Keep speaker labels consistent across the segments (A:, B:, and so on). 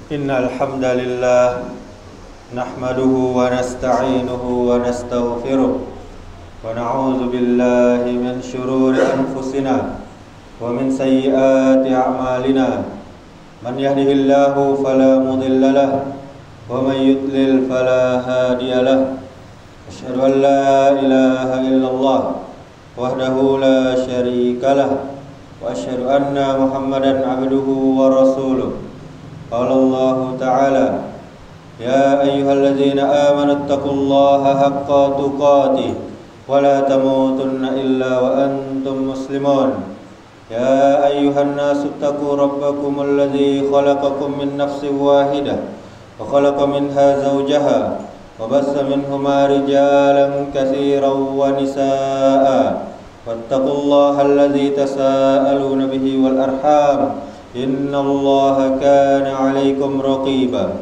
A: Innal hamdalillah nahmaduhu wa nasta'inuhu wa nastaghfiruh wa na'udzu billahi min shururi anfusina wa min sayyiati a'malina. Man yahdihillahu fala mudilla lahu wa man yudlil fala hadiya lahu. Asyhadu an la ilaha illallah wahdahu la syarika lahu wa asyhadu anna Muhammadan abduhu wa rasuluh. Qala Allah Ta'ala, ya ayyuhalladzina amanu taqullaha haqqa tuqatih wa la tamutunna illa wa antum muslimun. Ya ayyuhan nasu taqu rabbakum alladzi khalaqakum min nafsin wahidah wa khalaqa minha zawjaha wa bassa minhuma rijalan katsiran wa nisaa'a wattaqullaha alladzi tasaaluna bihi wal arham innallaha kana 'alaikum raqiba.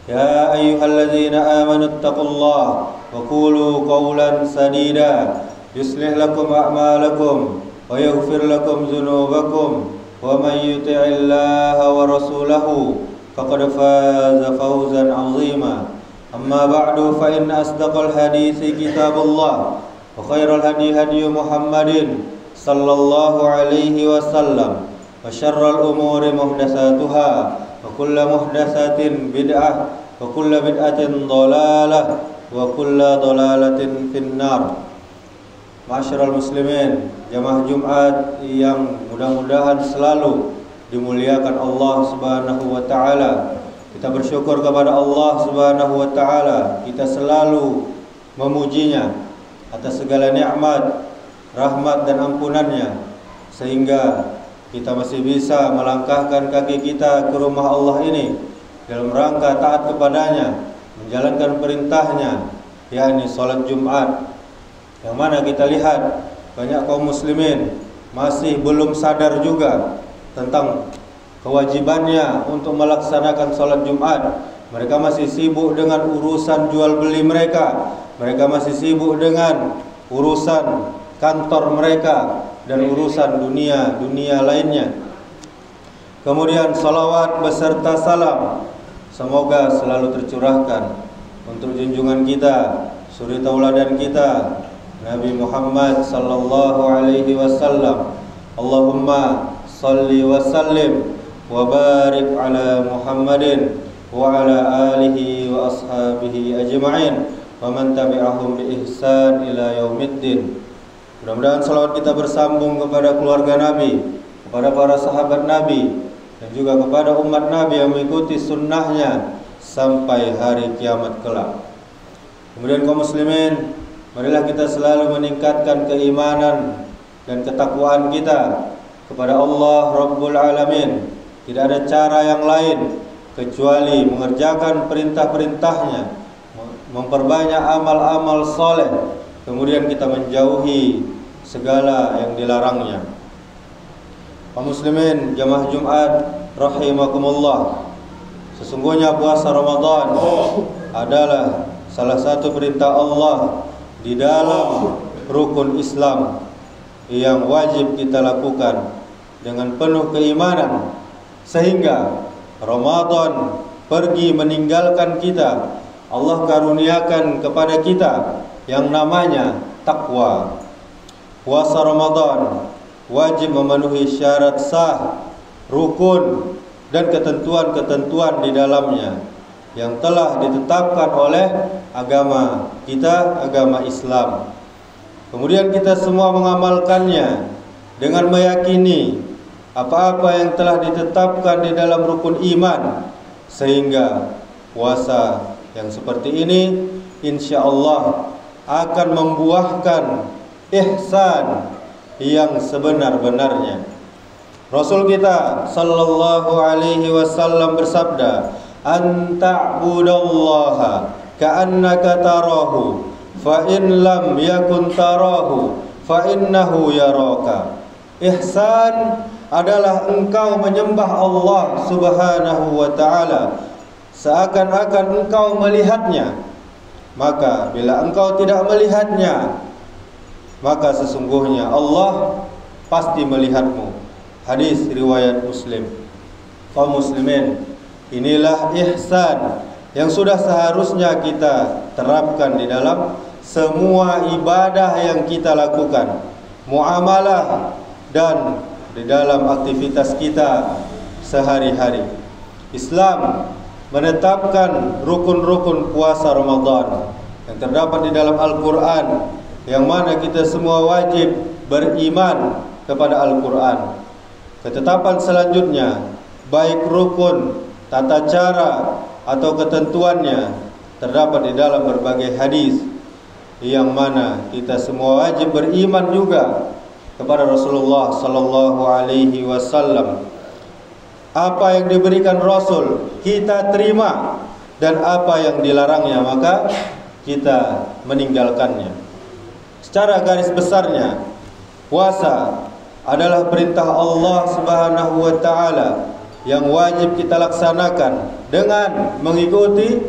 A: Ya ayyuhalladzina amanu taqullaha wa qulu qawlan sadida yuslih lakum a'malakum wa yaghfir lakum dzunubakum wa may yuti'illaha wa rasulahu faqad faza fawzan 'azima. Amma ba'du fa inna asdaqal hadithi kitabullah wa khairal hadi hadi Muhammadin sallallahu alaihi wasallam wa syarral umuri muhdatsatuha wa kullu muhdatsatin bid'ah wa kullu bid'atin dhalalah wa kullu dhalalatin finnar. Ma'asyiral muslimin, jamaah Jumat yang mudah-mudahan selalu dimuliakan Allah Subhanahu wa taala. Kita bersyukur kepada Allah Subhanahu wa taala, kita selalu memujinya atas segala nikmat, rahmat dan ampunannya, sehingga kita masih bisa melangkahkan kaki kita ke rumah Allah ini dalam rangka taat kepadanya, menjalankan perintahnya, yakni salat Jumat. Yang mana kita lihat banyak kaum muslimin masih belum sadar juga tentang kewajibannya untuk melaksanakan salat Jumat. Mereka masih sibuk dengan urusan jual beli mereka, mereka masih sibuk dengan urusan kantor mereka dan urusan dunia lainnya. Kemudian salawat beserta salam semoga selalu tercurahkan untuk junjungan kita, suri tauladan kita, Nabi Muhammad sallallahu alaihi wasallam. Allahumma salli wa sallim wa barik ala Muhammadin wa ala alihi wa ashabihi ajma'in wa man tabi'ahum bi ihsan ila yaumiddin. Mudah-mudahan salawat kita bersambung kepada keluarga Nabi, kepada para sahabat Nabi, dan juga kepada umat Nabi yang mengikuti sunnahnya sampai hari kiamat kelak. Kemudian kaum muslimin, marilah kita selalu meningkatkan keimanan dan ketakwaan kita kepada Allah Rabbul Alamin. Tidak ada cara yang lain kecuali mengerjakan perintah-perintahnya, memperbanyak amal-amal soleh, kemudian kita menjauhi segala yang dilarangnya. Kaum muslimin, jamaah Jumat rahimakumullah, sesungguhnya puasa Ramadan adalah salah satu perintah Allah di dalam rukun Islam yang wajib kita lakukan dengan penuh keimanan, sehingga Ramadan pergi meninggalkan kita, Allah karuniakan kepada kita yang namanya takwa. Puasa Ramadan wajib memenuhi syarat sah, rukun dan ketentuan-ketentuan di dalamnya yang telah ditetapkan oleh agama kita, agama Islam. Kemudian kita semua mengamalkannya dengan meyakini apa-apa yang telah ditetapkan di dalam rukun iman, sehingga puasa yang seperti ini insyaallah akan membuahkan ihsan yang sebenar-benarnya. Rasul kita sallallahu alaihi wasallam bersabda, "An ta'budallaha ka'annaka tarahu, fa in lam yakun tarahu, fa innahu yaraka." Ihsan adalah engkau menyembah Allah Subhanahu wa taala seakan-akan engkau melihatnya. Maka bila engkau tidak melihatnya, maka sesungguhnya Allah pasti melihatmu. Hadis riwayat Muslim. Kaum muslimin, Inilah ihsan yang sudah seharusnya kita terapkan di dalam semua ibadah yang kita lakukan, muamalah dan di dalam aktivitas kita sehari-hari. Islam menetapkan rukun-rukun puasa Ramadan yang terdapat di dalam Al-Quran, yang mana kita semua wajib beriman kepada Al-Quran. Ketetapan selanjutnya, baik rukun, tata cara atau ketentuannya, terdapat di dalam berbagai hadis, yang mana kita semua wajib beriman juga kepada Rasulullah sallallahu alaihi wasallam. Apa yang diberikan Rasul kita terima, dan apa yang dilarangnya maka kita meninggalkannya. Secara garis besarnya, puasa adalah perintah Allah Subhanahu wa taala yang wajib kita laksanakan dengan mengikuti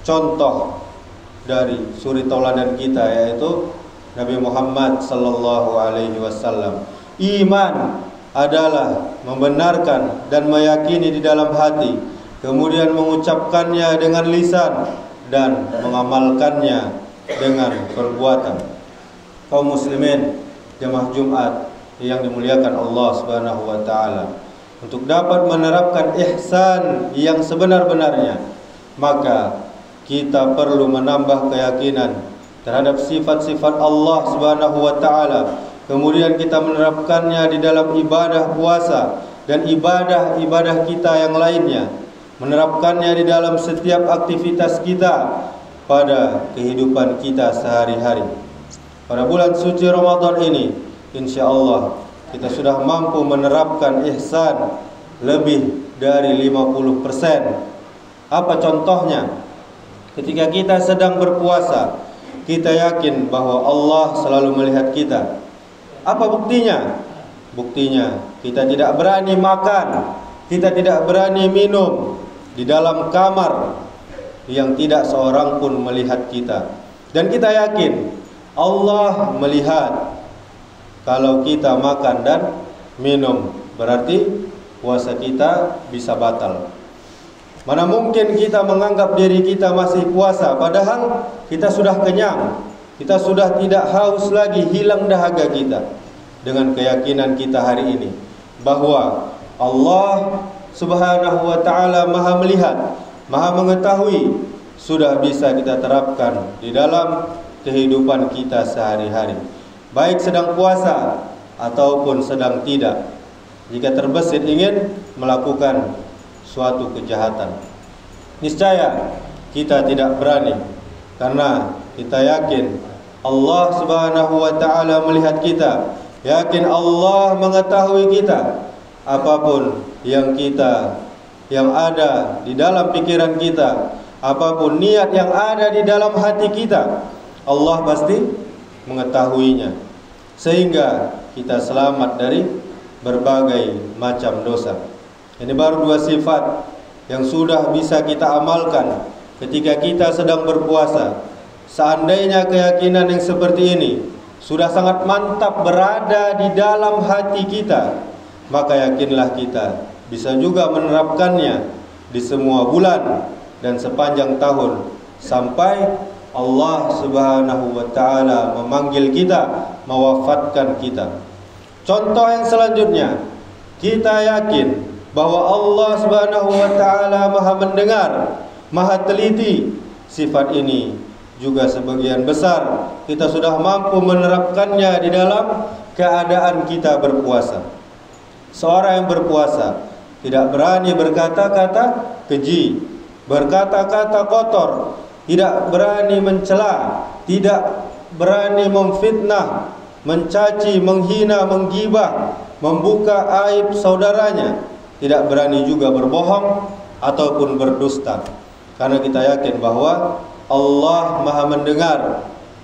A: contoh dari suri tauladan kita, yaitu Nabi Muhammad sallallahu alaihi wasallam. Iman adalah membenarkan dan meyakini di dalam hati, kemudian mengucapkannya dengan lisan dan mengamalkannya dengan perbuatan. Kaum muslimin jemaah Jumat yang dimuliakan Allah Subhanahu wa taala, untuk dapat menerapkan ihsan yang sebenar-benarnya, maka kita perlu menambah keyakinan terhadap sifat-sifat Allah Subhanahu wa taala. Kemudian kita menerapkannya di dalam ibadah puasa dan ibadah-ibadah kita yang lainnya. Menerapkannya di dalam setiap aktivitas kita pada kehidupan kita sehari-hari. Pada bulan suci Ramadan ini, insya Allah kita sudah mampu menerapkan ihsan lebih dari 50%. Apa contohnya? Ketika kita sedang berpuasa, kita yakin bahwa Allah selalu melihat kita. Apa buktinya? Buktinya kita tidak berani makan, kita tidak berani minum di dalam kamar yang tidak seorang pun melihat kita. Dan kita yakin Allah melihat kalau kita makan dan minum, berarti puasa kita bisa batal. Mana mungkin kita menganggap diri kita masih puasa, padahal kita sudah kenyang, kita sudah tidak haus lagi, hilang dahaga kita. Dengan keyakinan kita hari ini bahwa Allah Subhanahu wa taala Maha melihat, Maha mengetahui, sudah bisa kita terapkan di dalam kehidupan kita sehari-hari, baik sedang puasa ataupun sedang tidak. Jika terbesit ingin melakukan suatu kejahatan, niscaya kita tidak berani, karena kita yakin Allah Subhanahu wa taala melihat kita, yakin Allah mengetahui kita. Apapun yang ada di dalam pikiran kita, apapun niat yang ada di dalam hati kita, Allah pasti mengetahuinya, sehingga kita selamat dari berbagai macam dosa. Ini baru dua sifat yang sudah bisa kita amalkan ketika kita sedang berpuasa. Seandainya keyakinan yang seperti ini sudah sangat mantap berada di dalam hati kita, maka yakinlah kita bisa juga menerapkannya di semua bulan dan sepanjang tahun, sampai Allah Subhanahu wa taala memanggil kita, mewafatkan kita. Contoh yang selanjutnya, kita yakin bahwa Allah Subhanahu wa taala Maha mendengar, Maha teliti. Sifat ini juga sebagian besar kita sudah mampu menerapkannya di dalam keadaan kita berpuasa. Seorang yang berpuasa tidak berani berkata-kata keji, berkata-kata kotor, tidak berani mencela, tidak berani memfitnah, mencaci, menghina, menggibah, membuka aib saudaranya, tidak berani juga berbohong ataupun berdusta. Karena kita yakin bahwa Allah Maha mendengar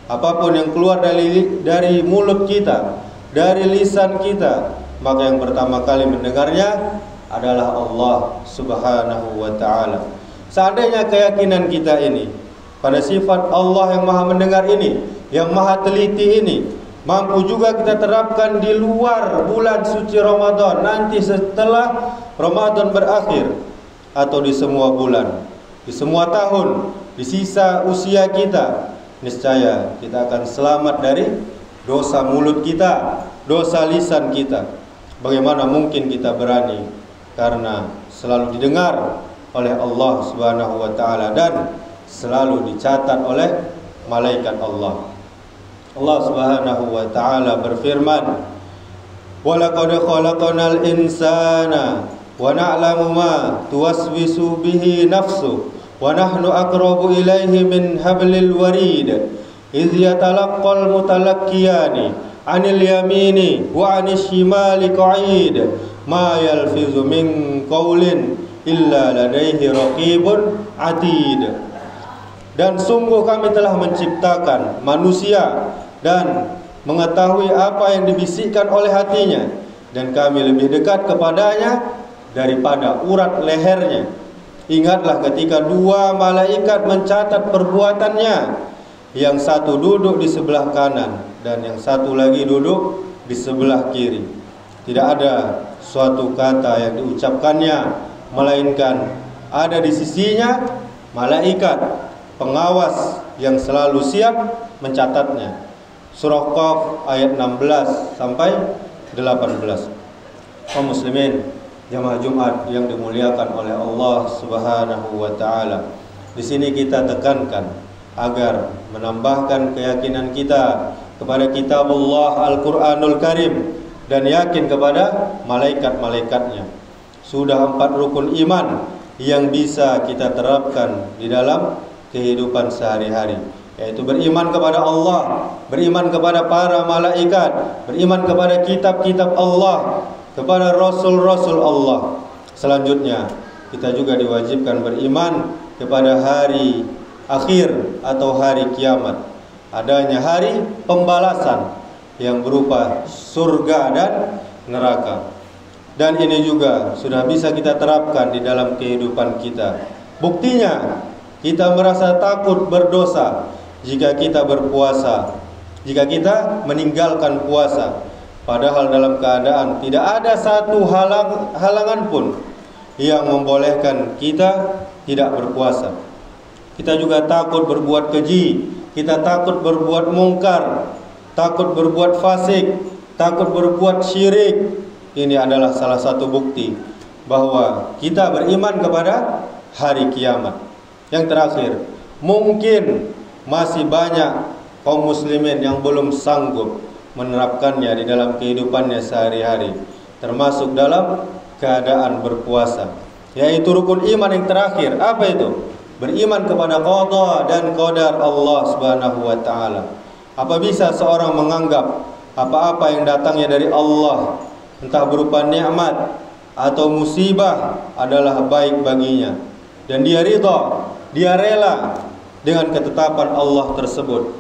A: apapun yang keluar dari mulut kita, dari lisan kita, maka yang pertama kali mendengarnya adalah Allah Subhanahu wa taala. Seandainya keyakinan kita ini pada sifat Allah yang Maha mendengar ini, yang Maha teliti ini, mampu juga kita terapkan di luar bulan suci Ramadan, nanti setelah Ramadan berakhir, atau di semua bulan, di semua tahun, di sisa usia kita, niscaya kita akan selamat dari dosa mulut kita, dosa lisan kita. Bagaimana mungkin kita berani? Karena selalu didengar oleh Allah Subhanahu wa taala dan selalu dicatat oleh malaikat Allah. Allah Subhanahu wa taala berfirman, "Wa laqad khalaqnal insana wa na'lamu ma tuwaswisu bihi nafsu wa nahnu aqrabu ilaihi min hablil warid idh yatalaqqal mutalaqqiyani 'anil yamini wa 'anil shimali qa'id ma yalfizu min qawlin illa ladaihi raqibun 'atid." Dan sungguh kami telah menciptakan manusia dan mengetahui apa yang dibisikkan oleh hatinya, dan kami lebih dekat kepadanya daripada urat lehernya. Ingatlah ketika dua malaikat mencatat perbuatannya, yang satu duduk di sebelah kanan dan yang satu lagi duduk di sebelah kiri. Tidak ada suatu kata yang diucapkannya, melainkan ada di sisinya malaikat pengawas yang selalu siap mencatatnya. Surah Qaf ayat 16 sampai 18. Kaum muslimin jamaah Jumat yang dimuliakan oleh Allah Subhanahu wa taala. Di sini kita tekankan agar menambahkan keyakinan kita kepada kitabullah Al-Qur'anul Karim dan yakin kepada malaikat-malaikatnya. Sudah 4 rukun iman yang bisa kita terapkan di dalam kehidupan sehari-hari, yaitu beriman kepada Allah, beriman kepada para malaikat, beriman kepada kitab-kitab Allah, kepada rasul-rasul Allah. Selanjutnya kita juga diwajibkan beriman kepada hari akhir atau hari kiamat, adanya hari pembalasan yang berupa surga dan neraka. Dan ini juga sudah bisa kita terapkan di dalam kehidupan kita. Buktinya kita merasa takut berdosa jika kita berpuasa, jika kita meninggalkan puasa, padahal dalam keadaan tidak ada satu halangan pun yang membolehkan kita tidak berpuasa. Kita juga takut berbuat keji, kita takut berbuat mungkar, takut berbuat fasik, takut berbuat syirik. Ini adalah salah satu bukti bahwa kita beriman kepada hari kiamat. Yang terakhir, mungkin masih banyak kaum muslimin yang belum sanggup menerapkannya di dalam kehidupannya sehari-hari, termasuk dalam keadaan berpuasa, yaitu rukun iman yang terakhir. Apa itu? Beriman kepada qada dan qadar Allah Subhanahu wa taala. Apa bisa seorang menganggap apa-apa yang datangnya dari Allah, entah berupa nikmat atau musibah, adalah baik baginya, dan dia ridha, dia rela dengan ketetapan Allah tersebut,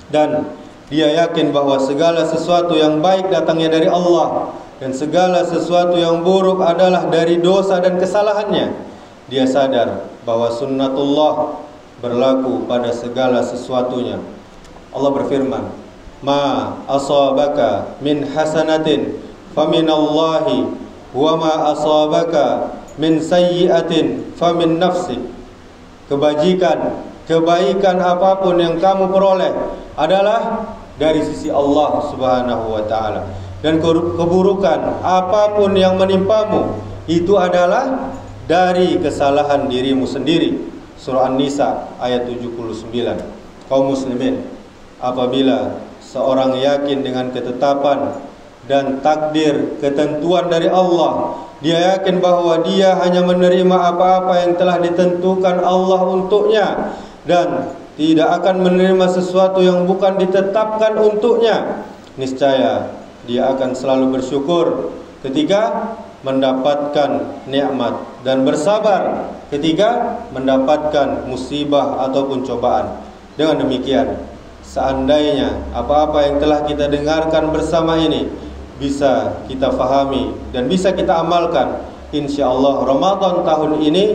A: dan dia yakin bahwa segala sesuatu yang baik datangnya dari Allah dan segala sesuatu yang buruk adalah dari dosa dan kesalahannya. Dia sadar bahwa sunnatullah berlaku pada segala sesuatunya. Allah berfirman, "Ma asabaka min hasanatin faminallahi wa ma asabaka min sayyi'atin famin nafsik." Kebajikan, kebaikan apapun yang kamu peroleh adalah dari sisi Allah Subhanahu wa taala, dan keburukan apapun yang menimpamu itu adalah dari kesalahan dirimu sendiri. Surah An-Nisa ayat 79. Kaum muslimin, apabila seorang yakin dengan ketetapan dan takdir ketentuan dari Allah, dia yakin bahwa dia hanya menerima apa-apa yang telah ditentukan Allah untuknya dan tidak akan menerima sesuatu yang bukan ditetapkan untuknya, niscaya dia akan selalu bersyukur ketika mendapatkan nikmat dan bersabar ketika mendapatkan musibah ataupun cobaan. Dengan demikian, seandainya apa-apa yang telah kita dengarkan bersama ini bisa kita fahami dan bisa kita amalkan, insyaallah Ramadan tahun ini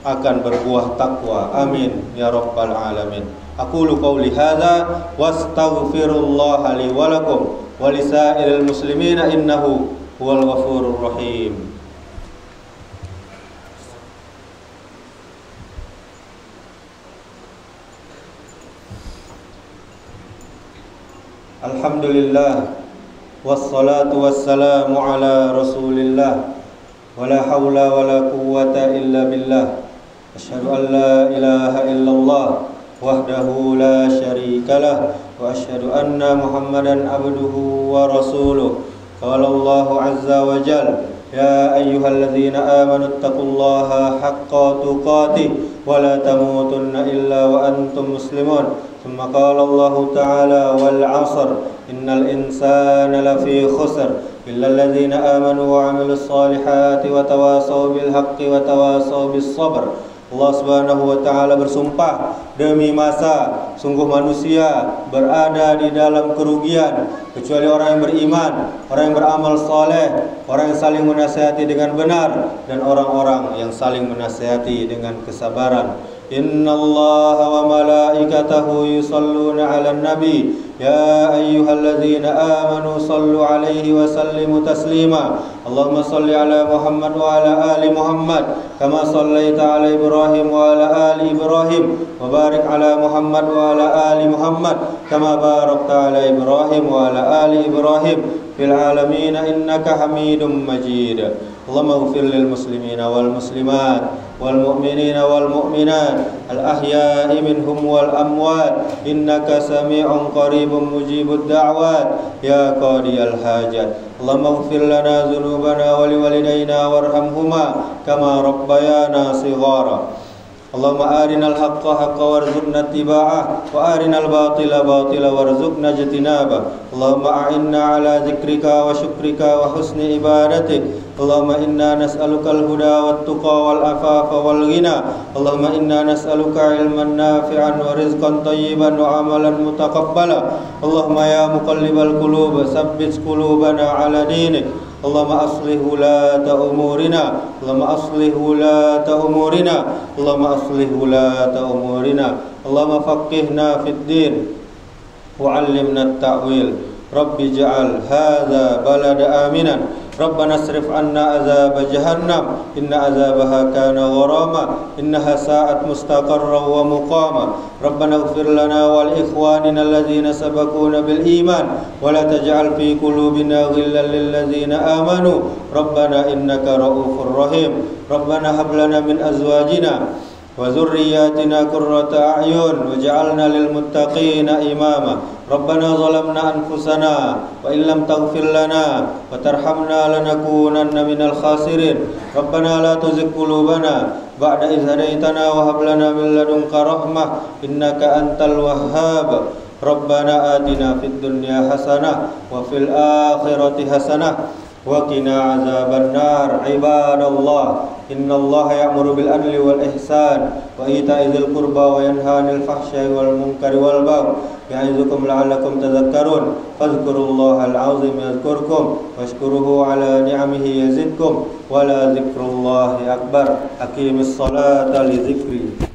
A: akan berbuah takwa. Amin ya rabbal alamin. Aqulu qauli hadza wastaghfirullaha li wa lakum wa lisairil muslimina innahu huwal ghafurur rahim. Alhamdulillah, wassalatu wassalamu ala rasulillah, wala hawla wala quwwata illa billah. Asyhadu an la ilaha illallah wahdahu la syarikalah, wa asyhadu anna Muhammadan abduhu wa rasuluh. Qala Allahu azza wa jalla, ya ayyuhalladzina amanu taqullaha haqqa tuqatih wa la tamutunna illa wa antum muslimun. Thumma qala Allahu ta'ala wal 'asr innal insana lafi khusr illa alladzina amanu wa 'amilus solihati wa tawasaw bil haqqi wa tawasaw bis sabr. Allah Subhanahu wa taala bersumpah, demi masa sungguh manusia berada di dalam kerugian kecuali orang yang beriman, orang yang beramal saleh, orang yang saling menasihati dengan benar, dan orang-orang yang saling menasihati dengan kesabaran. Innallaha wa malaikatahu yusalluna 'alan nabi ya ayyuhalladzina amanu sallu 'alaihi wa sallimu taslima. Allahumma salli 'ala Muhammad wa 'ala ali Muhammad kama sallaita 'ala Ibrahim wa 'ala ali Ibrahim wa barik 'ala Muhammad wa 'ala ali Muhammad kama barakta 'ala Ibrahim wa 'ala ali Ibrahim fil 'alamin innaka Hamidum Majid. Allahumma ighfir lil muslimina wal muslimat wal mu'minina wal mu'minat al ahya'i minhum wal amwat innaka sami'un qaribun mujibud da'wat ya qadiyal hajat. Allahumma ighfir lana dhunubana wa liwalidayna warhamhuma kama rabbayana shighara. Allahumma arinal haqqa haqqa warzuqna ittiba'ah wa arinal batila batila warzuqna ijtinabah. Allahumma a'inna ala dzikrika wa syukrika wa husni ibadatik. Allahumma inna nas'alukal huda wat tuqa wal afafa wal ghina. Allahumma inna nas'aluka ilman nafi'an wa rizqan thayyiban wa amalan mutaqabbala. Allahumma ya muqallibal qulub tsabbit qulubana ala dinik. Allahumma aslih wulata umurina. Allahumma aslih wulata umurina. Allahumma aslih wulata umurina. Allahumma faqihna fid din wa 'allimna at-ta'wil. Rabbi ja'al hadza balada aminan. Rabbana asrif anna azab jahannam inna azabaha kana gharama innaha sa'at mustaqarra wa muqama. Rabbana ighfir lana wal ikhwanina alladhina sabaquna bil iman wa la taj'al fi qulubina ghillan lil ladzina amanu Rabbana innaka ra'ufur rahim. Rabbana hab lana min azwajina wa dzurriyyatina qurrata a'yun waj'alna lil muttaqina imama. Rabbana zalamna anfusana wa illam taghfir lana wa tarhamna lanakunanna minal khasirin. Rabbana la tuzigh qulubana ba'da idh hadaytana wa hab lana min ladunka rahmah innaka antal wahhab. Rabbana atina fid dunya hasanah wa fil akhirati hasanah wa qina azaban nar. Ibadallah, innallaha ya'muru bil adli wal ihsan wa ita'i dzil qurba wa yanha 'anil fahsya'i wal munkari wal baghi ya'izukum la'allakum tadhakkarun. Fadhkurullahal 'azim yadhkurkum washkuruhu 'ala ni'amihi yazidkum wa la dzikrullahi akbar. Aqimis salata li dzikri.